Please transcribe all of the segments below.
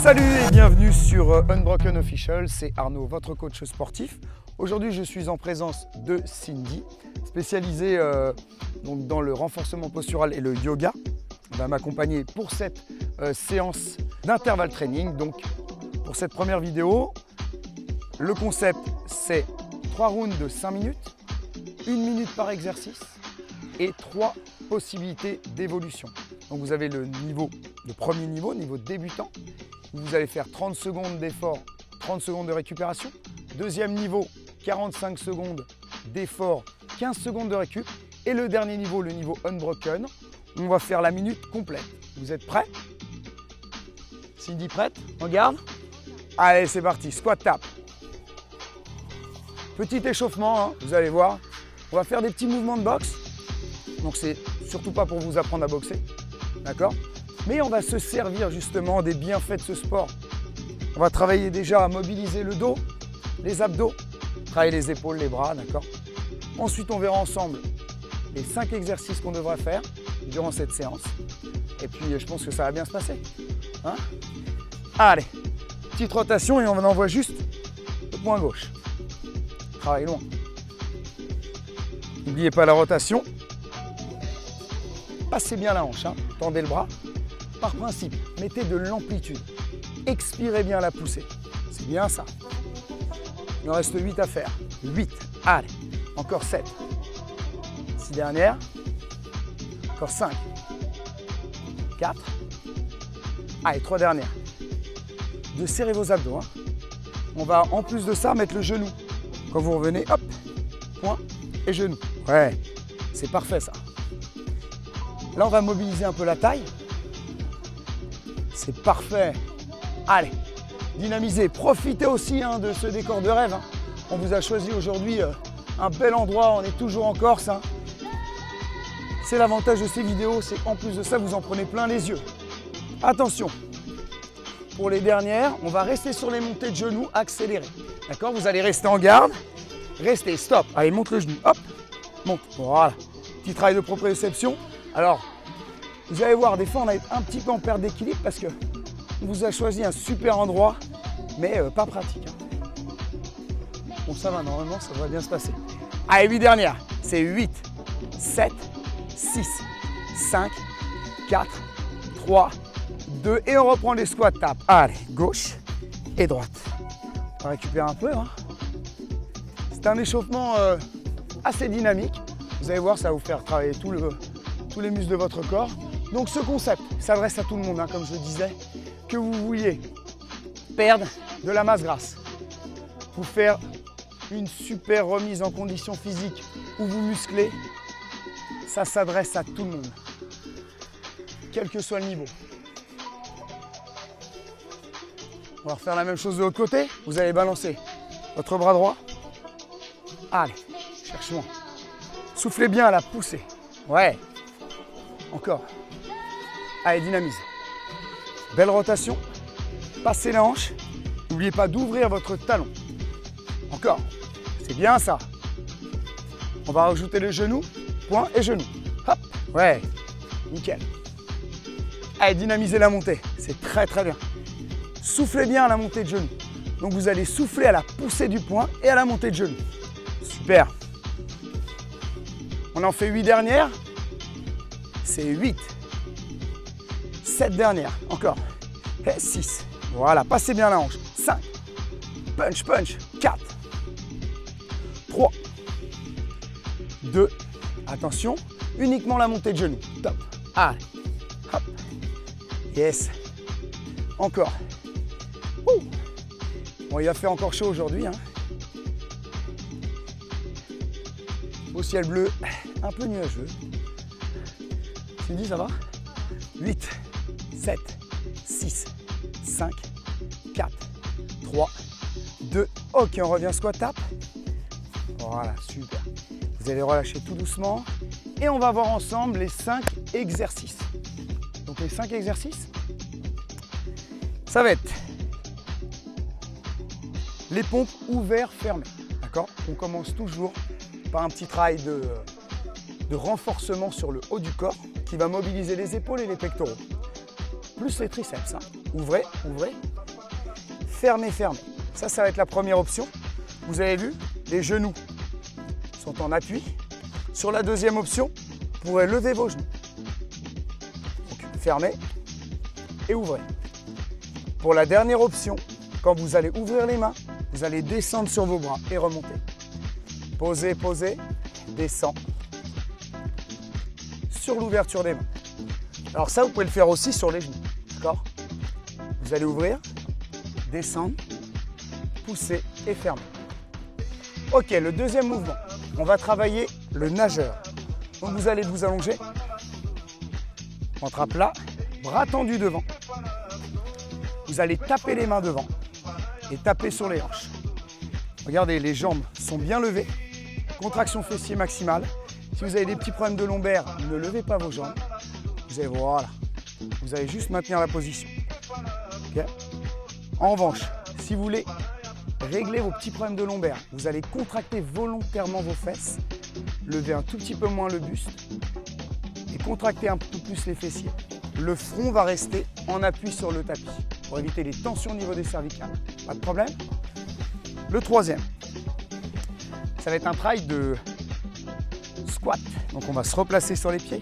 Salut et bienvenue sur Unbroken Official, c'est Arnaud, votre coach sportif. Aujourd'hui, je suis en présence de Cindy, spécialisée donc dans le renforcement postural et le yoga. Elle va m'accompagner pour cette séance d'intervalle training. Donc, pour cette première vidéo, le concept, c'est 3 rounds de 5 minutes, 1 minute par exercice et 3 possibilités d'évolution. Donc, vous avez le premier niveau débutant. Vous allez faire 30 secondes d'effort, 30 secondes de récupération. Deuxième niveau, 45 secondes d'effort, 15 secondes de récup. Et le dernier niveau, le niveau unbroken, on va faire la minute complète. Vous êtes prêts? Cindy prête? On garde? Allez, c'est parti, squat tap. Petit échauffement, hein, vous allez voir. On va faire des petits mouvements de boxe. Donc c'est surtout pas pour vous apprendre à boxer, d'accord? Mais on va se servir justement des bienfaits de ce sport. On va travailler déjà à mobiliser le dos, les abdos, travailler les épaules, les bras, d'accord? Ensuite, on verra ensemble les 5 exercices qu'on devra faire durant cette séance. Et puis, je pense que ça va bien se passer. Hein? Allez, petite rotation et on envoie juste le point gauche. Travaille loin. N'oubliez pas la rotation. Passez bien la hanche, hein? Tendez le bras. Par principe, mettez de l'amplitude. Expirez bien la poussée. C'est bien ça. Il en reste 8 à faire. 8. Allez. Encore 7. 6 dernières. Encore 5. 4. Allez, 3 dernières. De serrer vos abdos. Hein. On va en plus de ça mettre le genou. Quand vous revenez, hop, point et genou. Ouais, c'est parfait ça. Là, on va mobiliser un peu la taille. C'est parfait. Allez, dynamisez. Profitez aussi de ce décor de rêve. Hein. On vous a choisi aujourd'hui un bel endroit. On est toujours en Corse. Hein. C'est l'avantage de ces vidéos. C'est en plus de ça, vous en prenez plein les yeux. Attention. Pour les dernières, on va rester sur les montées de genoux accélérées. D'accord? Vous allez rester en garde. Restez, stop. Allez, monte le genou. Hop, monte. Voilà. Petit travail de proprioception. Alors, vous allez voir, des fois, on est un petit peu en perte d'équilibre parce que on vous a choisi un super endroit, mais pas pratique. Hein. Bon, ça va, normalement, ça va bien se passer. Allez, 8 dernières. C'est 8, 7, 6, 5, 4, 3, 2. Et on reprend les squats tap. Allez, gauche et droite. On va récupérer un peu. Hein. C'est un échauffement assez dynamique. Vous allez voir, ça va vous faire travailler tous les muscles de votre corps. Donc ce concept s'adresse à tout le monde, hein, comme je le disais, que vous vouliez perdre de la masse grasse, vous faire une super remise en condition physique ou vous muscler, ça s'adresse à tout le monde, quel que soit le niveau. On va refaire la même chose de l'autre côté. Vous allez balancer votre bras droit. Allez, cherche loin. Soufflez bien à la poussée. Ouais. Encore. Allez, dynamise. Belle rotation. Passez la hanche. N'oubliez pas d'ouvrir votre talon. Encore. C'est bien ça. On va rajouter le genou, point et genou. Hop. Ouais. Nickel. Allez, dynamisez la montée. C'est très très bien. Soufflez bien à la montée de genou. Donc vous allez souffler à la poussée du poing et à la montée de genou. Super. On en fait 8 dernières. C'est 8. 7 dernières. Encore. Et 6. Voilà. Passez bien la hanche. 5. Punch, punch. 4. 3. 2. Attention. Uniquement la montée de genou. Top. Allez. Hop. Yes. Encore. Ouh. Bon, il va faire encore chaud aujourd'hui. Hein. Au ciel bleu, un peu nuageux. Cindy, ça va? 8, 7, 6, 5, 4, 3, 2. Ok, on revient squat tap. Voilà, super. Vous allez relâcher tout doucement. Et on va voir ensemble les 5 exercices. Donc les 5 exercices, ça va être les pompes ouverts, fermés. D'accord? On commence toujours par un petit travail de renforcement sur le haut du corps qui va mobiliser les épaules et les pectoraux. Plus les triceps. Hein. Ouvrez, ouvrez. fermez, fermez. Ça va être la première option. Vous avez vu, les genoux sont en appui. Sur la deuxième option, vous pourrez lever vos genoux. Donc, fermez et ouvrez. Pour la dernière option, quand vous allez ouvrir les mains, vous allez descendre sur vos bras et remonter. Posez, posez, descend sur l'ouverture des mains. Alors ça, vous pouvez le faire aussi sur les genoux, d'accord? Vous allez ouvrir, descendre, pousser et fermer. Ok, le deuxième mouvement, on va travailler le nageur. Donc vous allez vous allonger, ventre à plat, bras tendus devant. Vous allez taper les mains devant et taper sur les hanches. Regardez, les jambes sont bien levées, contraction fessier maximale. Si vous avez des petits problèmes de lombaire, ne levez pas vos jambes. Vous allez, voilà, vous allez juste maintenir la position. Okay. En revanche, si vous voulez régler vos petits problèmes de lombaire, vous allez contracter volontairement vos fesses, lever un tout petit peu moins le buste et contracter un peu plus les fessiers. Le front va rester en appui sur le tapis pour éviter les tensions au niveau des cervicales. Pas de problème. Le troisième, ça va être un travail de squat. Donc on va se replacer sur les pieds.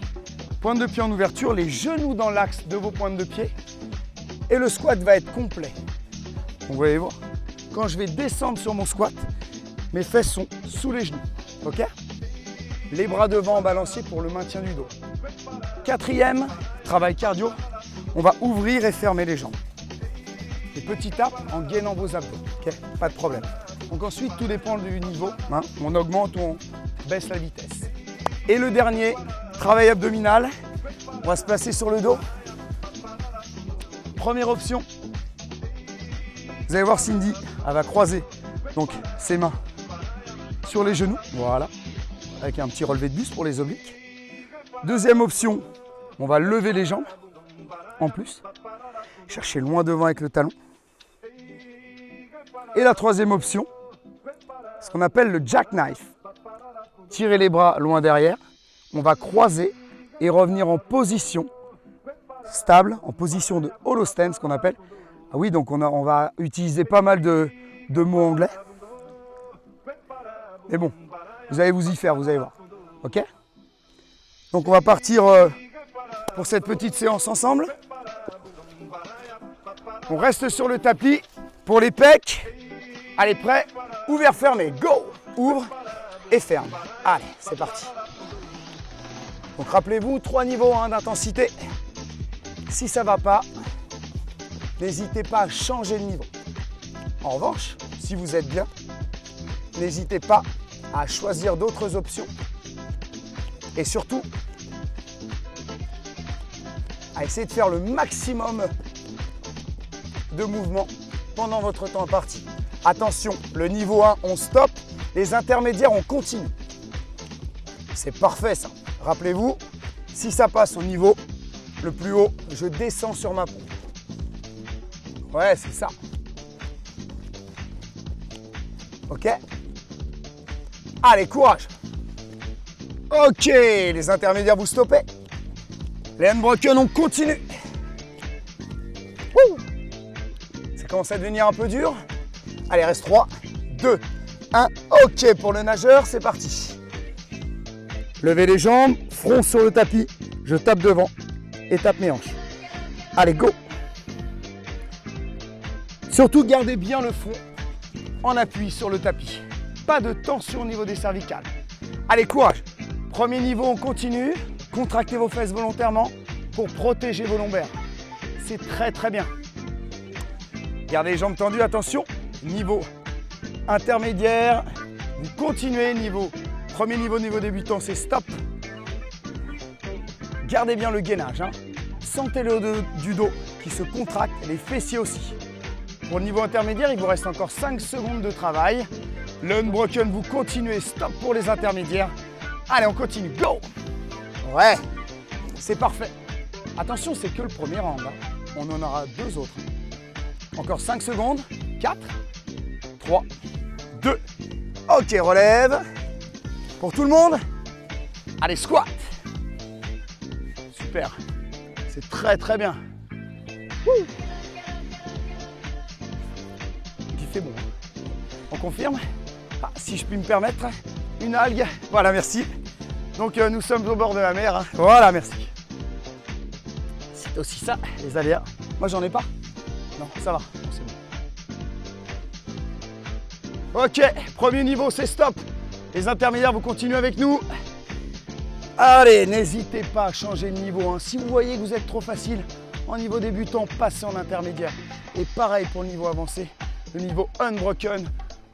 Pointe de pied en ouverture, les genoux dans l'axe de vos pointes de pied. Et le squat va être complet. Donc vous allez voir, quand je vais descendre sur mon squat, mes fesses sont sous les genoux. Ok? Les bras devant en balancier pour le maintien du dos. Quatrième, travail cardio. On va ouvrir et fermer les jambes. Des petits tapes en gainant vos abdos. Ok? Pas de problème. Donc ensuite, tout dépend du niveau. Hein? On augmente ou on baisse la vitesse. Et le dernier, travail abdominal. On va se placer sur le dos. Première option. Vous allez voir Cindy, elle va croiser donc ses mains sur les genoux. Voilà. Avec un petit relevé de buste pour les obliques. Deuxième option, on va lever les jambes en plus. Chercher loin devant avec le talon. Et la troisième option, ce qu'on appelle le jackknife. Tirer les bras loin derrière. On va croiser et revenir en position stable, en position de hollow stand, ce qu'on appelle. Ah oui, donc on va utiliser pas mal de mots anglais. Mais bon, vous allez vous y faire, vous allez voir. Ok? Donc on va partir pour cette petite séance ensemble. On reste sur le tapis pour les pecs. Allez, prêt? Ouvert, fermé. Go! Ouvre et ferme. Allez, c'est parti. Donc rappelez-vous, 3 niveaux d'intensité. Si ça ne va pas, n'hésitez pas à changer de niveau. En revanche, si vous êtes bien, n'hésitez pas à choisir d'autres options. Et surtout, à essayer de faire le maximum de mouvements pendant votre temps imparti. Attention, le niveau 1, on stoppe. Les intermédiaires, on continue. C'est parfait ça. Rappelez-vous, si ça passe au niveau le plus haut, je descends sur ma pompe. Ouais, c'est ça. Ok? Allez, courage. Ok, les intermédiaires, vous stoppez. Les unbroken, on continue. Wouh! Ça commence à devenir un peu dur. Allez, reste 3, 2, 1. Ok, pour le nageur, c'est parti. Levez les jambes, front sur le tapis. Je tape devant et tape mes hanches. Allez, go! Surtout, gardez bien le front en appui sur le tapis. Pas de tension au niveau des cervicales. Allez, courage! Premier niveau, on continue. Contractez vos fesses volontairement pour protéger vos lombaires. C'est très très bien. Gardez les jambes tendues, attention. Niveau intermédiaire, vous continuez. Premier niveau débutant, c'est stop. Gardez bien le gainage. Sentez le haut du dos qui se contracte, les fessiers aussi. Pour le niveau intermédiaire, il vous reste encore 5 secondes de travail. L'unbroken, vous continuez. Stop pour les intermédiaires. Allez, on continue. Go! Ouais, c'est parfait. Attention, c'est que le premier round. On en aura 2 autres. Encore 5 secondes. 4, 3, 2. Ok, relève. Pour tout le monde. Allez, squat. Super. C'est très très bien. Wouh. fait bon. On confirme? Ah, si je puis me permettre, une algue. Voilà, merci. Donc nous sommes au bord de la mer. Hein. Voilà, merci. C'est aussi ça, les aléas. Moi, j'en ai pas. Non, ça va. C'est bon. Ok, premier niveau, c'est stop. Les intermédiaires, vous continuez avec nous. Allez, n'hésitez pas à changer de niveau. Hein. Si vous voyez que vous êtes trop facile en niveau débutant, passez en intermédiaire. Et pareil pour le niveau avancé, le niveau unbroken.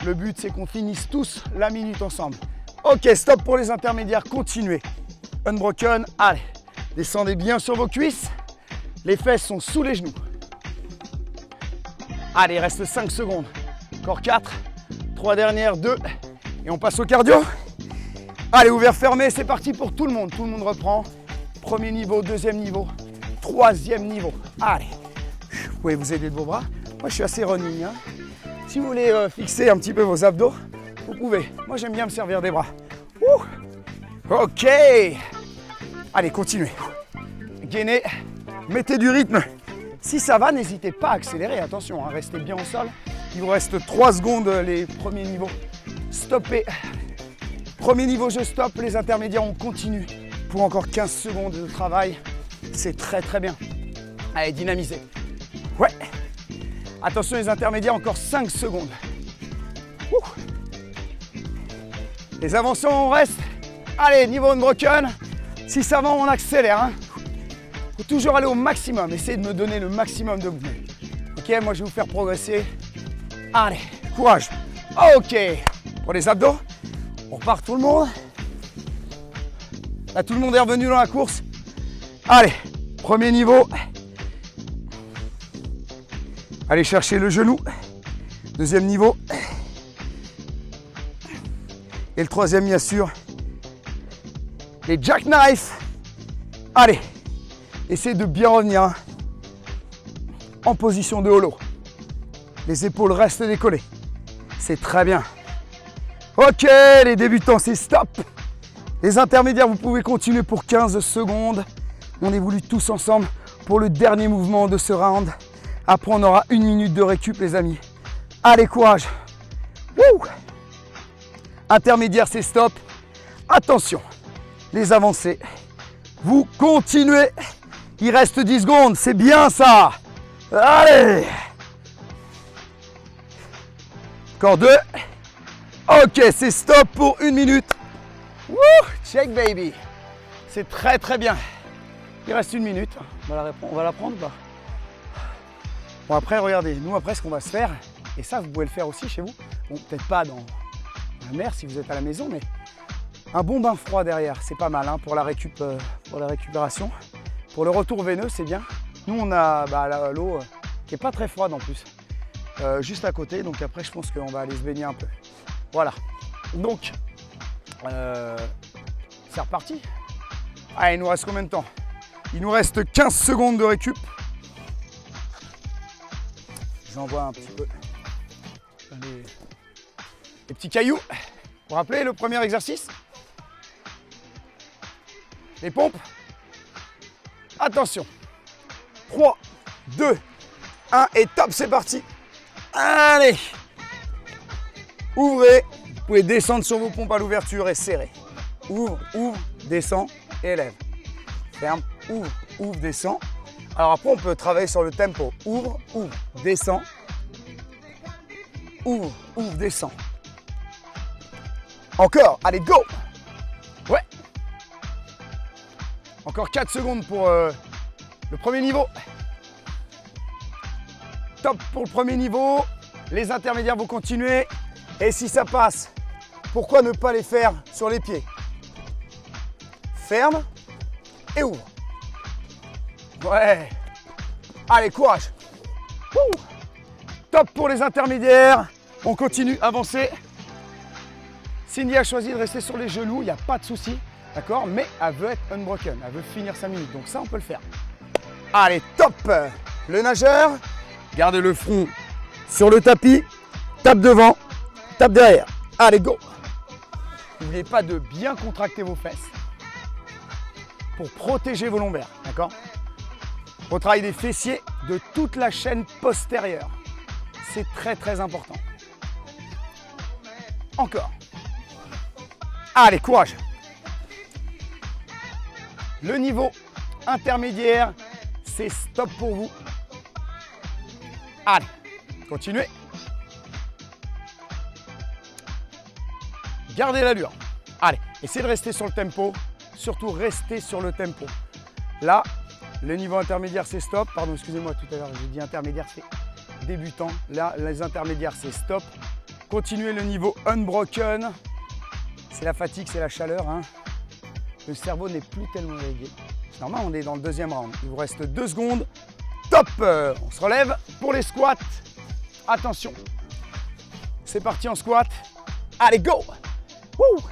Le but, c'est qu'on finisse tous la minute ensemble. Ok, stop pour les intermédiaires, continuez. Unbroken, allez, descendez bien sur vos cuisses. Les fesses sont sous les genoux. Allez, il reste 5 secondes. Encore 4, 3 dernières, 2. Et on passe au cardio. Allez, ouvert, fermé, c'est parti pour tout le monde. Tout le monde reprend. Premier niveau, deuxième niveau, troisième niveau. Allez, vous pouvez vous aider de vos bras. Moi, je suis assez running. Hein. Si vous voulez fixer un petit peu vos abdos, vous pouvez. Moi, j'aime bien me servir des bras. Ok. Allez, continuez. Gainez, mettez du rythme. Si ça va, n'hésitez pas à accélérer. Attention, hein, restez bien au sol. Il vous reste 3 secondes les premiers niveaux. Stoppez. Premier niveau, je stoppe. Les intermédiaires, on continue. Pour encore 15 secondes de travail. C'est très très bien. Allez, dynamisez. Ouais. Attention, les intermédiaires, encore 5 secondes. Les avancées, on reste. Allez, niveau unbroken. Si ça va, on accélère. Hein. Faut toujours aller au maximum. Essayez de me donner le maximum de mouvement. Ok, moi je vais vous faire progresser. Allez, courage. Ok. Pour les abdos, on repart tout le monde. Là, tout le monde est revenu dans la course. Allez, premier niveau. Allez chercher le genou. Deuxième niveau. Et le troisième, bien sûr, les jackknife. Allez, essayez de bien revenir en position de holo. Les épaules restent décollées. C'est très bien. Ok, les débutants, c'est stop. Les intermédiaires, vous pouvez continuer pour 15 secondes. On évolue tous ensemble pour le dernier mouvement de ce round. Après, on aura 1 minute de récup, les amis. Allez, courage. Wouh. Intermédiaire, c'est stop. Attention, les avancées. Vous continuez. Il reste 10 secondes, c'est bien ça. Allez. Encore 2. Ok, c'est stop pour 1 minute. Wouh, check baby. C'est très très bien. Il reste 1 minute. On va la prendre ou pas? Bon, après, regardez, nous après ce qu'on va se faire, et ça vous pouvez le faire aussi chez vous. Bon, peut-être pas dans la mer si vous êtes à la maison, mais un bon bain froid derrière, c'est pas mal hein, pour la récupération. Pour le retour veineux, c'est bien. Nous, on a l'eau qui n'est pas très froide en plus, juste à côté. Donc après, je pense qu'on va aller se baigner un peu. Voilà. Donc, c'est reparti. Allez, il nous reste combien de temps? Il nous reste 15 secondes de récup. J'envoie un petit peu les petits cailloux. Vous vous rappelez le premier exercice? Les pompes. Attention. 3, 2, 1 et top, c'est parti. Allez. Ouvrez. Vous pouvez descendre sur vos pompes à l'ouverture et serrer. Ouvre, ouvre, descend et lève. Ferme, ouvre, ouvre, descend. Alors après, on peut travailler sur le tempo. Ouvre, ouvre, descend. Ouvre, ouvre, descend. Encore, allez, go. Ouais. Encore 4 secondes pour le premier niveau. Top pour le premier niveau. Les intermédiaires vont continuer. Et si ça passe, pourquoi ne pas les faire sur les pieds? Ferme et ouvre. Ouais. Allez, courage. Wouh. Top pour les intermédiaires. On continue, avancer. Cindy a choisi de rester sur les genoux, il n'y a pas de souci, d'accord? Mais elle veut être unbroken, elle veut finir 5 minutes, donc ça on peut le faire. Allez, top! Le nageur, garde le front sur le tapis, tape devant, tape derrière. Allez, go! N'oubliez pas de bien contracter vos fesses pour protéger vos lombaires, d'accord? On travaille des fessiers de toute la chaîne postérieure. C'est très très important. Encore. Allez, courage. Le niveau intermédiaire, c'est stop pour vous. Allez, continuez. Gardez l'allure. Allez, essayez de rester sur le tempo. Surtout, restez sur le tempo. Là, le niveau intermédiaire, c'est stop. Pardon, excusez-moi, tout à l'heure, j'ai dit intermédiaire, c'est débutant. Là, les intermédiaires, c'est stop. Continuez le niveau unbroken. C'est la fatigue, c'est la chaleur. Hein. Le cerveau n'est plus tellement réveillé. C'est normal, on est dans le deuxième round. Il vous reste 2 secondes. Top! On se relève pour les squats. Attention. C'est parti en squat. Allez, go! Woo!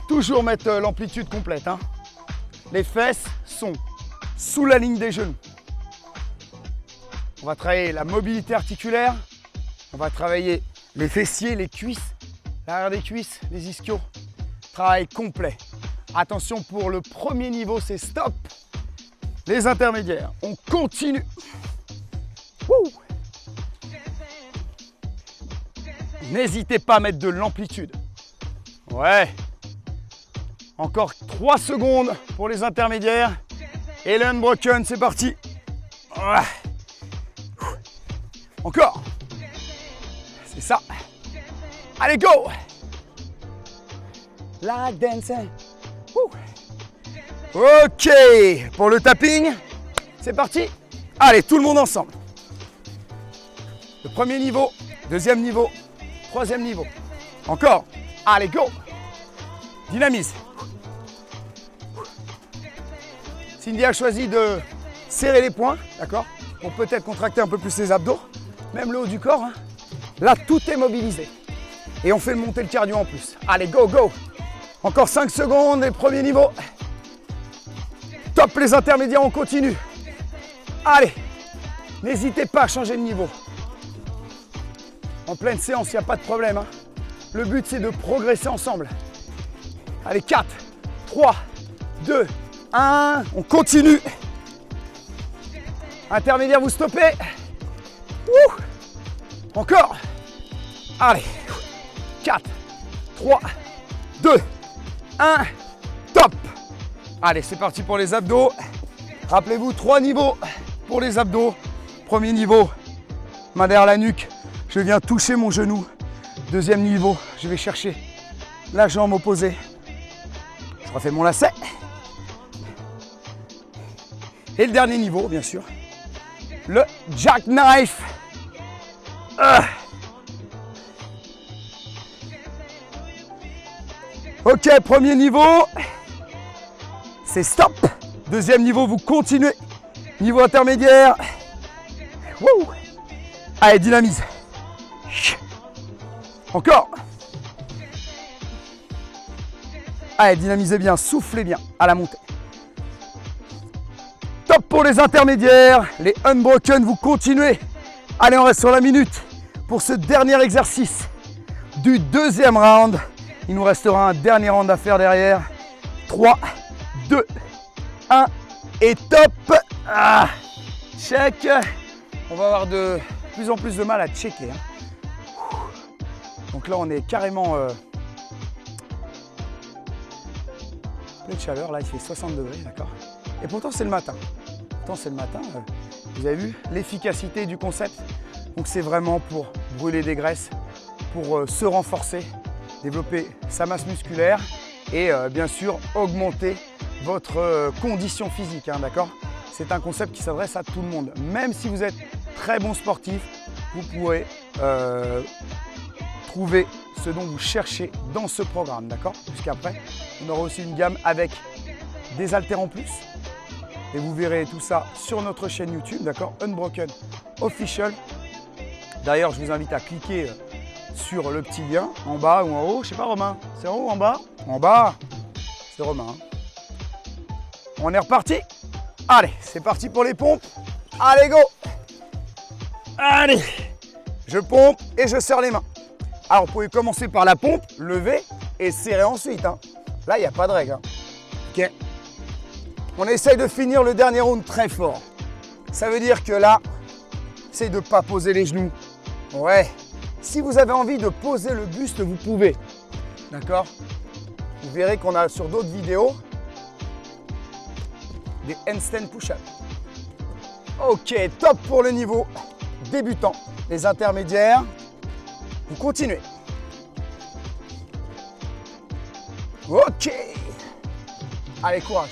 Toujours mettre l'amplitude complète. Hein. Les fesses sont sous la ligne des genoux. On va travailler la mobilité articulaire. On va travailler les fessiers, les cuisses, l'arrière des cuisses, les ischios. Travail complet. Attention pour le premier niveau, c'est stop. Les intermédiaires, on continue. Wouh! N'hésitez pas à mettre de l'amplitude. Ouais. Encore 3 secondes pour les intermédiaires. Et le unbroken, c'est parti. Ouais. Encore. C'est ça. Allez, go. Like dancing. Ok. Pour le tapping, c'est parti. Allez, tout le monde ensemble. Le premier niveau, deuxième niveau, troisième niveau. Encore. Allez, go. Dynamise. Cindy a choisi de serrer les poings, d'accord, pour peut-être contracter un peu plus les abdos, même le haut du corps. Hein. Là, tout est mobilisé. Et on fait monter le cardio en plus. Allez, go, go. Encore 5 secondes, les premiers niveaux. Top, les intermédiaires, on continue. Allez, n'hésitez pas à changer de niveau. En pleine séance, il n'y a pas de problème. Hein. Le but, c'est de progresser ensemble. Allez, 4, 3, 2, 1. On continue. Intermédiaire, vous stoppez. Ouh. Encore. Allez. 4, 3, 2, 1. Top. Allez, c'est parti pour les abdos. Rappelez-vous, 3 niveaux pour les abdos. Premier niveau, main derrière la nuque. Je viens toucher mon genou. Deuxième niveau, je vais chercher la jambe opposée. Je refais mon lacet. Et le dernier niveau, bien sûr, le jackknife. Ok, premier niveau, c'est stop. Deuxième niveau, vous continuez. Niveau intermédiaire. Wouh. Allez, dynamise. Encore. Allez, dynamisez bien, soufflez bien à la montée. Top pour les intermédiaires. Les unbroken, vous continuez. Allez, on reste sur la minute pour ce dernier exercice du deuxième round. Il nous restera un dernier round à faire derrière. 3, 2, 1 et top. Check. On va avoir de plus en plus de mal à checker. Hein. Donc là, on est carrément plein de chaleur. Là, il fait 60 degrés, d'accord. Et pourtant, c'est le matin. Vous avez vu l'efficacité du concept. Donc, c'est vraiment pour brûler des graisses, pour se renforcer, développer sa masse musculaire et bien sûr augmenter votre condition physique, hein, d'accord. C'est un concept qui s'adresse à tout le monde. Même si vous êtes très bon sportif, vous pourrez trouver ce dont vous cherchez dans ce programme, d'accord. Puisqu'après, on aura aussi une gamme avec des haltères en plus. Et vous verrez tout ça sur notre chaîne YouTube, d'accord, Unbroken Official. D'ailleurs, je vous invite à cliquer sur le petit lien en bas ou en haut. Je sais pas, Romain, c'est en haut ou en bas? En bas, c'est Romain. Hein. On est reparti. Allez, c'est parti pour les pompes. Allez, go. Allez, je pompe et je serre les mains. Alors, vous pouvez commencer par la pompe, lever et serrer ensuite. Hein. Là, il n'y a pas de règle. Hein. Ok. On essaye de finir le dernier round très fort. Ça veut dire que là, c'est de ne pas poser les genoux. Ouais. Si vous avez envie de poser le buste, vous pouvez. D'accord? Vous verrez qu'on a sur d'autres vidéos des handstand push-up. Ok, top pour le niveau débutant. Les intermédiaires, vous continuez. Ok. Allez, courage.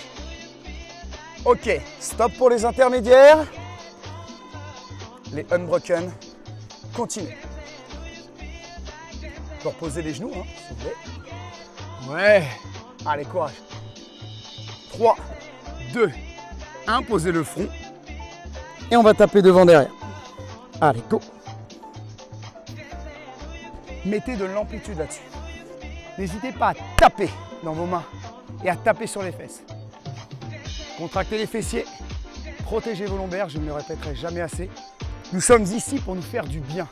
Ok, stop pour les intermédiaires. Les unbroken, continuez. Vous reposez les genoux, hein, s'il vous plaît. Ouais. Allez, courage. 3, 2, 1, posez le front. Et on va taper devant derrière. Allez, go. Mettez de l'amplitude là-dessus. N'hésitez pas à taper dans vos mains et à taper sur les fesses. Contractez les fessiers, protégez vos lombaires, je ne le répéterai jamais assez. Nous sommes ici pour nous faire du bien.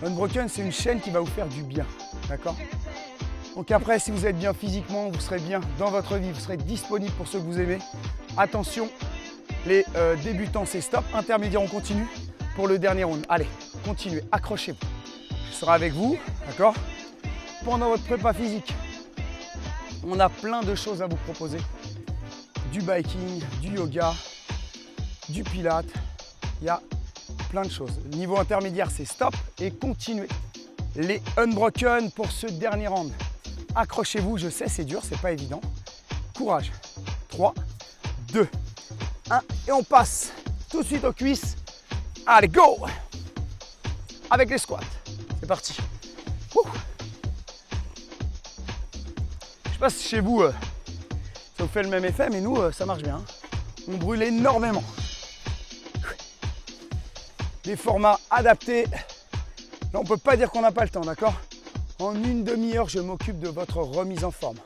Unbroken, c'est une chaîne qui va vous faire du bien, d'accord? Donc après, si vous êtes bien physiquement, vous serez bien dans votre vie, vous serez disponible pour ceux que vous aimez. Attention, les débutants, c'est stop. Intermédiaire, on continue pour le dernier round. Allez, continuez, accrochez-vous. Je serai avec vous, d'accord? Pendant votre prépa physique, on a plein de choses à vous proposer. Du biking, du yoga, du pilates, il y a plein de choses. Niveau intermédiaire, c'est stop et continuez. Les unbroken pour ce dernier round. Accrochez-vous, je sais, c'est dur, c'est pas évident. Courage. 3, 2, 1 et on passe tout de suite aux cuisses. Allez, go! Avec les squats. C'est parti. Ouh. Je sais pas si chez vous, ça vous fait le même effet, mais nous, ça marche bien. On brûle énormément. Des formats adaptés. Là, on ne peut pas dire qu'on n'a pas le temps, d'accord? En une demi-heure, je m'occupe de votre remise en forme.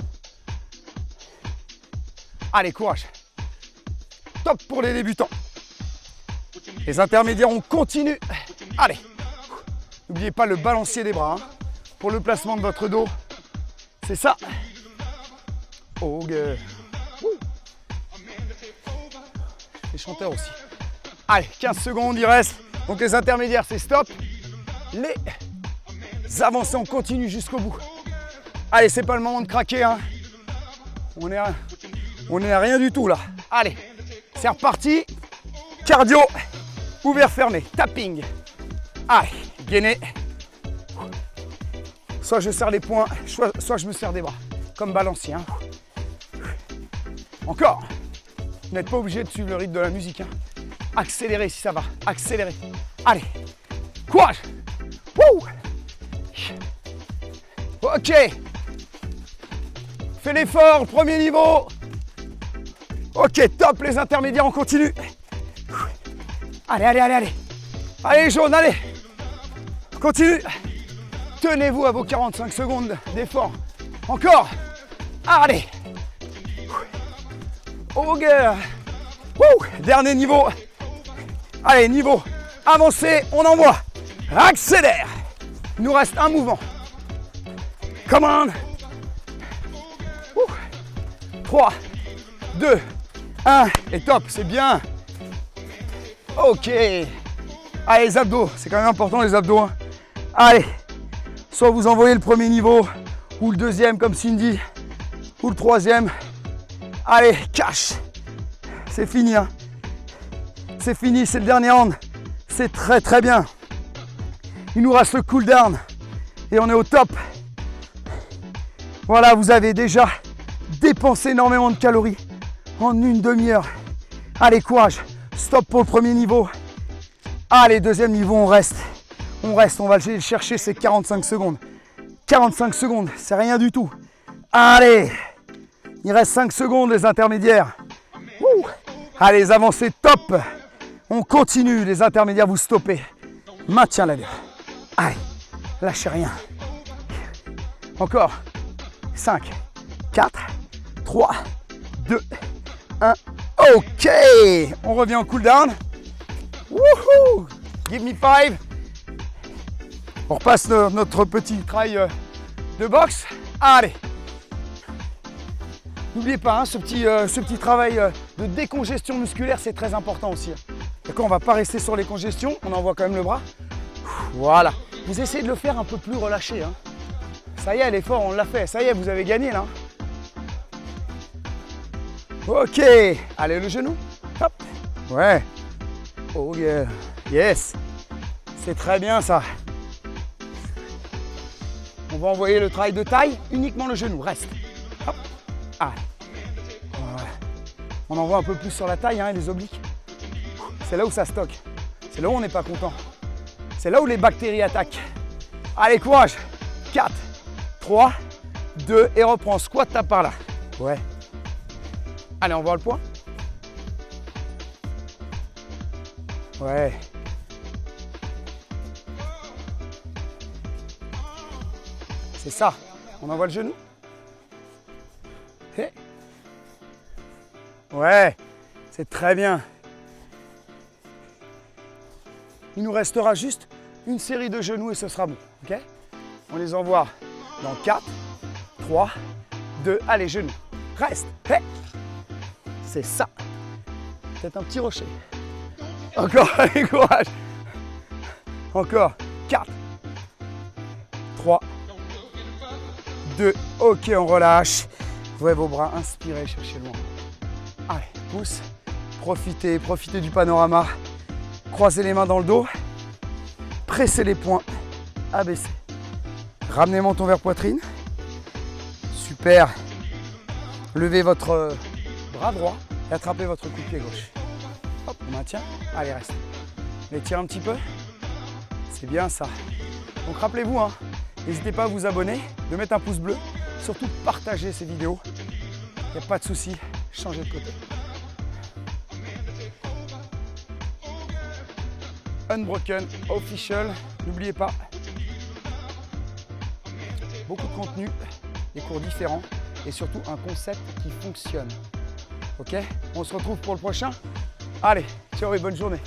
Allez, courage. Top pour les débutants. Les intermédiaires, on continue. Allez. N'oubliez pas le balancier des bras. Hein. Pour le placement de votre dos, c'est ça. Oh, les chanteurs aussi. Allez, 15 secondes, il reste. Donc les intermédiaires, c'est stop. Les avancées, on continue jusqu'au bout. Allez, c'est pas le moment de craquer. Hein. On est à rien du tout là. Allez, c'est reparti. Cardio, ouvert, fermé, tapping. Allez, gainé. Soit je serre les poings, soit je me serre des bras. Comme balancier. Hein. Encore. Vous n'êtes pas obligé de suivre le rythme de la musique. Hein. Accélérez si ça va. Accélérez. Allez. Courage. Wouh. Ok. Fais l'effort. Premier niveau. Ok, top. Les intermédiaires, on continue. Allez, allez, allez, allez. Allez, jaune, allez. Continue. Tenez-vous à vos 45 secondes d'effort. Encore. Allez. Oh, girl. Dernier niveau. Allez, niveau avancé, on envoie. Accélère. Il nous reste un mouvement. Come on. 3, 2, 1. Et top, c'est bien. Ok. Allez, les abdos. C'est quand même important, les abdos. Hein. Allez. Soit vous envoyez le premier niveau, ou le deuxième comme Cindy, ou le troisième. Allez, cache. C'est fini. Hein. C'est fini, c'est le dernier round. C'est très très bien. Il nous reste le cool down. Et on est au top. Voilà, vous avez déjà dépensé énormément de calories en une demi-heure. Allez, courage. Stop pour le premier niveau. Allez, deuxième niveau, on reste. On reste, on va aller chercher ces 45 secondes. 45 secondes, c'est rien du tout. Allez. Il reste 5 secondes, les intermédiaires. Ouh. Allez, les avancées, top. On continue, les intermédiaires, vous stoppez. Maintiens la gueule. Allez, lâchez rien. Encore. 5, 4, 3, 2, 1. Ok. On revient en cool down. Wouhou. Give me 5. On repasse notre petit travail de boxe. Allez. N'oubliez pas, hein, ce petit travail de décongestion musculaire, c'est très important aussi. D'accord, on ne va pas rester sur les congestions, on envoie quand même le bras. Voilà. Vous essayez de le faire un peu plus relâché. Hein. Ça y est, l'effort, on l'a fait. Ça y est, vous avez gagné là. Ok. Allez, le genou. Hop. Ouais. Oh yeah. Yes. C'est très bien ça. On va envoyer le travail de taille, uniquement le genou. Reste. Hop. Allez. Voilà. On envoie un peu plus sur la taille hein, et les obliques. C'est là où ça stocke. C'est là où on n'est pas content. C'est là où les bactéries attaquent. Allez, courage. 4, 3, 2 et reprends. Squat, tape par là. Ouais. Allez, on voit le poids. Ouais. C'est ça. On envoie le genou. Hey. Ouais. C'est très bien. Il nous restera juste une série de genoux et ce sera bon. Ok ? On les envoie dans 4, 3, 2, allez, genoux. Reste. Hey. C'est ça. Peut-être un petit rocher. Encore, allez, courage. Encore. 4, 3, 2, ok, on relâche. Ouvrez vos bras, inspirez, cherchez loin. Allez, pousse. Profitez du panorama. Croisez les mains dans le dos. Pressez les poings. Abaissez. Ramenez menton vers poitrine. Super. Levez votre bras droit et attrapez votre coup de pied gauche. Hop, on maintient. Allez, reste. L'étire un petit peu. C'est bien ça. Donc rappelez-vous, hein, n'hésitez pas à vous abonner, de mettre un pouce bleu. Surtout partager ces vidéos. Il n'y a pas de souci. Changez de côté. Unbroken Official, n'oubliez pas, beaucoup de contenu, des cours différents et surtout un concept qui fonctionne. Ok ? On se retrouve pour le prochain. Allez, ciao et bonne journée.